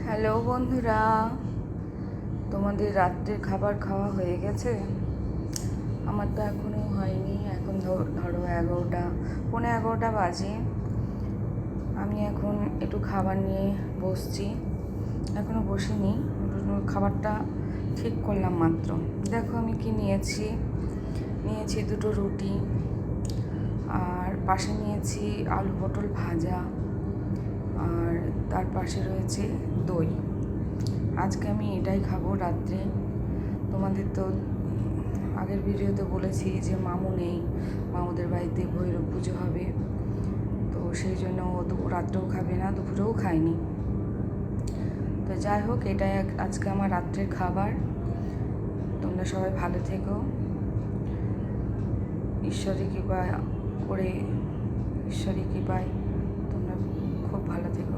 Hello বন্ধুরা, তোমাদের রাত্রের খাবার খাওয়া হয়ে গেছে? আমার তো এখনও হয়নি। এখন ধরো 11টা, পৌনে 11টা বাজে। আমি এখন একটু খাবার নিয়ে বসছি, এখনও বসিনি। খাবারটা ঠিক করলাম মাত্র। দেখো আমি কি নিয়েছি দুটো রুটি, আর পাশে নিয়েছি আলু পটল ভাজা, আর তার পাশে রয়েছে দই। আজকে আমি এটাই খাবো রাত্রে। তোমাদের তো আগের ভিডিওতে বলেছি যে মামু নেই, মামুদের বাড়িতে ভৈরব পুজো হবে, তো সেই জন্য ও তো রাত্রেও খাবে না, দুপুরেও খায়নি। তো যাই হোক, এটাই আজকে আমার রাত্রের খাবার। তোমরা সবাই ভালো থেকো, ঈশ্বরের কৃপায় তোমরা খুব ভালো থেকো।